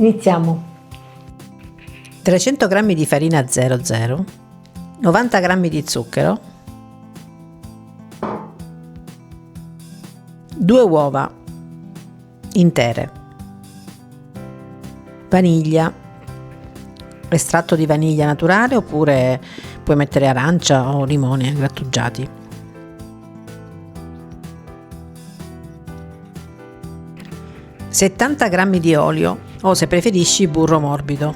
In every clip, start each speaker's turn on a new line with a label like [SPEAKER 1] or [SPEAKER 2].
[SPEAKER 1] Iniziamo. 300 g di farina 00, 90 g di zucchero, 2 uova intere, vaniglia, estratto di vaniglia naturale oppure puoi mettere arancia o limone grattugiati, (70 g di olio o, se preferisci, burro morbido),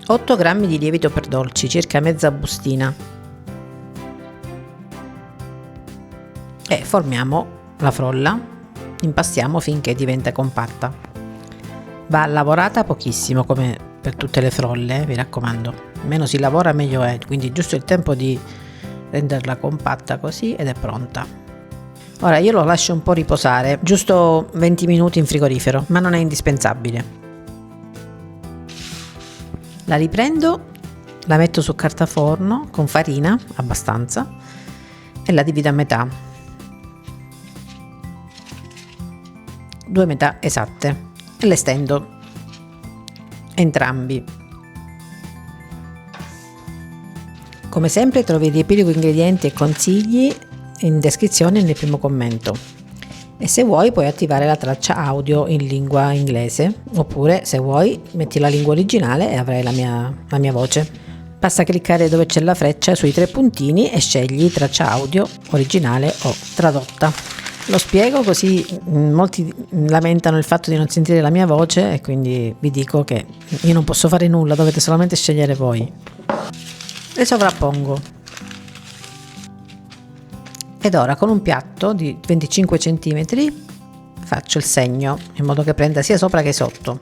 [SPEAKER 1] 8 g di lievito per dolci, circa mezza bustina, e formiamo la frolla, impastiamo finché diventa compatta. Va lavorata pochissimo, come per tutte le frolle, vi raccomando, meno si lavora meglio è, quindi giusto il tempo di renderla compatta così ed è pronta. Ora io lo lascio un po' riposare, giusto 20 minuti in frigorifero, ma non è indispensabile. La riprendo, la metto su carta forno con farina abbastanza e la divido a metà, 2 metà esatte, e le stendo entrambi. Come sempre trovi il riepilogo ingredienti e consigli in descrizione nel primo commento, e se vuoi puoi attivare la traccia audio in lingua inglese, oppure se vuoi metti la lingua originale e avrai la mia voce. Basta cliccare dove c'è la freccia sui 3 puntini e scegli traccia audio originale o tradotta. Lo spiego così molti lamentano il fatto di non sentire la mia voce, e quindi vi dico che io non posso fare nulla, dovete solamente scegliere voi. Le sovrappongo. Ed ora con un piatto di 25 cm faccio il segno in modo che prenda sia sopra che sotto,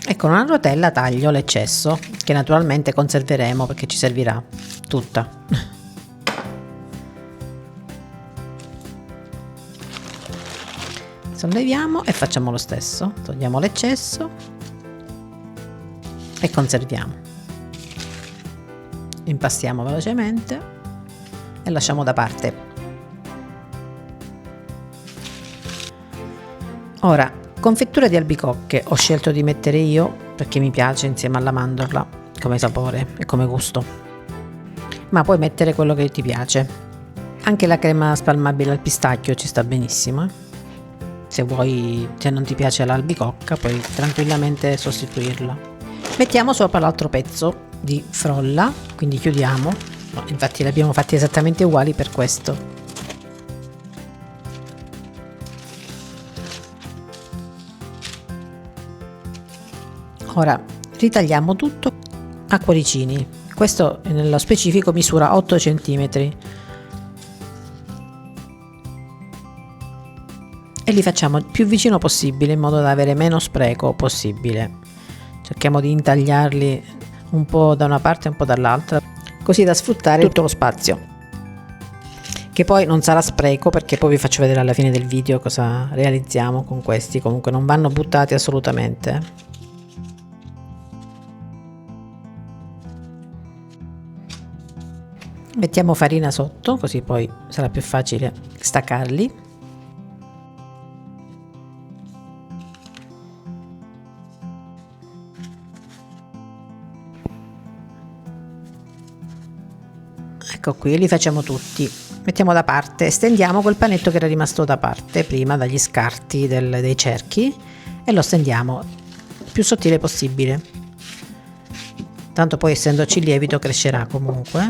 [SPEAKER 1] e con una rotella taglio l'eccesso, che naturalmente conserveremo perché ci servirà tutta. Solleviamo e facciamo lo stesso, togliamo l'eccesso e conserviamo. Impastiamo velocemente e lasciamo da parte. Ora, confettura di albicocche ho scelto di mettere io perché mi piace insieme alla mandorla come sapore e come gusto, ma puoi mettere quello che ti piace. Anche la crema spalmabile al pistacchio ci sta benissimo, se vuoi, se non ti piace l'albicocca puoi tranquillamente sostituirla. Mettiamo sopra l'altro pezzo di frolla, quindi chiudiamo. Infatti li abbiamo fatti esattamente uguali per questo. Ora ritagliamo tutto a cuoricini. Questo nello specifico misura 8 cm e li facciamo il più vicino possibile in modo da avere meno spreco possibile. Cerchiamo di intagliarli un po' da una parte e un po' dall'altra, così da sfruttare tutto lo spazio, che poi non sarà spreco, perché poi vi faccio vedere alla fine del video cosa realizziamo con questi. Comunque non vanno buttati assolutamente. Mettiamo farina sotto, così poi sarà più facile staccarli. Ecco qui, li facciamo tutti, mettiamo da parte, stendiamo quel panetto che era rimasto da parte prima dagli scarti dei cerchi, e lo stendiamo il più sottile possibile, tanto poi essendoci lievito crescerà comunque.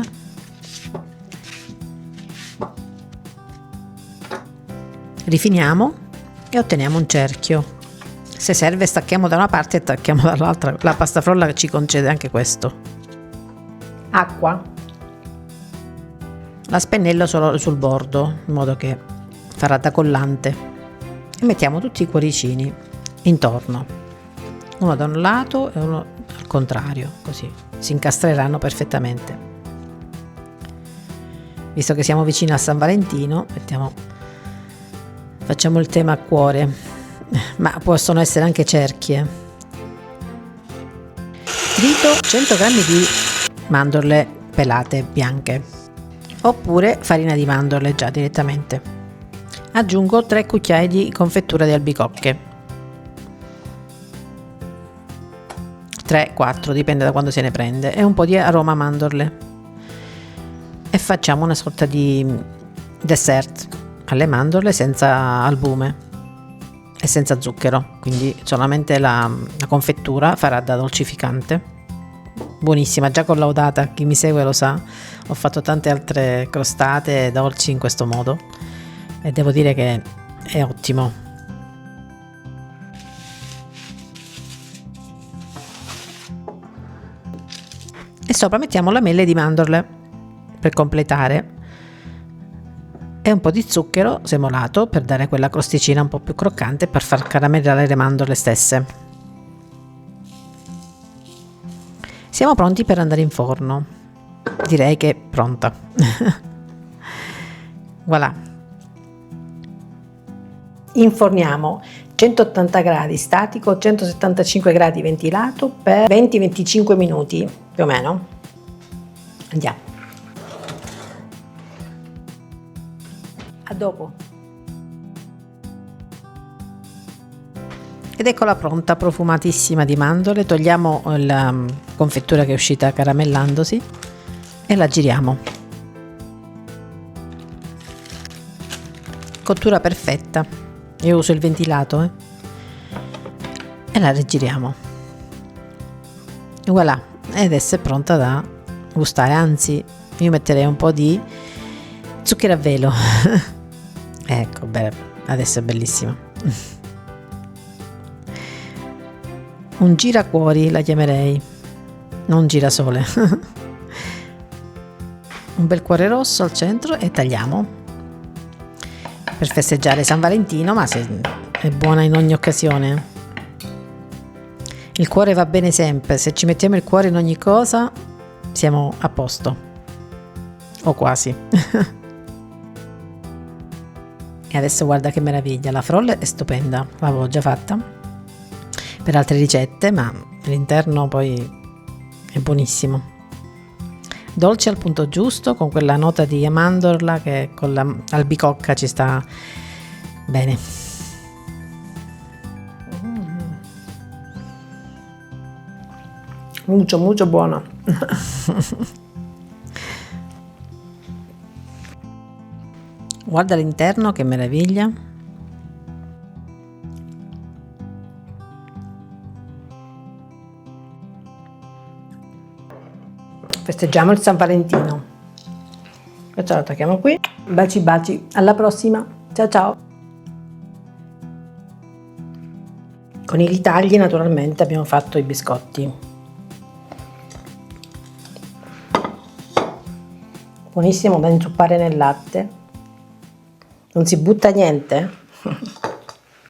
[SPEAKER 1] Rifiniamo e otteniamo un cerchio. Se serve stacchiamo da una parte e attacchiamo dall'altra, la pasta frolla ci concede anche questo. Acqua. La spennello solo sul bordo in modo che farà da collante, e mettiamo tutti i cuoricini intorno, uno da un lato e uno al contrario, così si incastreranno perfettamente. Visto che siamo vicini a San Valentino, facciamo il tema a cuore, ma possono essere anche cerchie. Trito 100 g di mandorle pelate bianche, oppure farina di mandorle già direttamente. Aggiungo 3 cucchiai di confettura di albicocche, 3-4 dipende da quando se ne prende, e un po' di aroma mandorle, e facciamo una sorta di dessert alle mandorle senza albume e senza zucchero, quindi solamente la confettura farà da dolcificante. Buonissima, già collaudata, chi mi segue lo sa, ho fatto tante altre crostate dolci in questo modo e devo dire che è ottimo. E sopra mettiamo la mele di mandorle per completare, e un po' di zucchero semolato per dare quella crosticina un po' più croccante, per far caramellare le mandorle stesse. Siamo pronti per andare in forno. Direi che è pronta. Voilà. Inforniamo 180 gradi statico, 175 gradi ventilato per 20-25 minuti più o meno. Andiamo. A dopo. Ed eccola pronta, profumatissima di mandorle. Togliamo la confettura che è uscita caramellandosi e la giriamo. Cottura perfetta. Io uso il ventilato e la rigiriamo. E voilà, ed adesso è pronta da gustare. Anzi, io metterei un po' di zucchero a velo. Ecco, beh, adesso è bellissima. Un giracuori la chiamerei, non girasole. Un bel cuore rosso al centro e tagliamo per festeggiare San Valentino, ma se è buona in ogni occasione. Il cuore va bene sempre, se ci mettiamo il cuore in ogni cosa siamo a posto, o quasi. E adesso guarda che meraviglia, la frolla è stupenda, l'avevo già fatta per altre ricette, ma l'interno poi è buonissimo, dolce al punto giusto, con quella nota di mandorla che con l'albicocca ci sta bene. Molto buona. Guarda l'interno che meraviglia. Festeggiamo il San Valentino. Questa la attacchiamo qui. Baci, alla prossima. Ciao ciao. Con i ritagli naturalmente abbiamo fatto i biscotti. Buonissimo da inzuppare nel latte. Non si butta niente.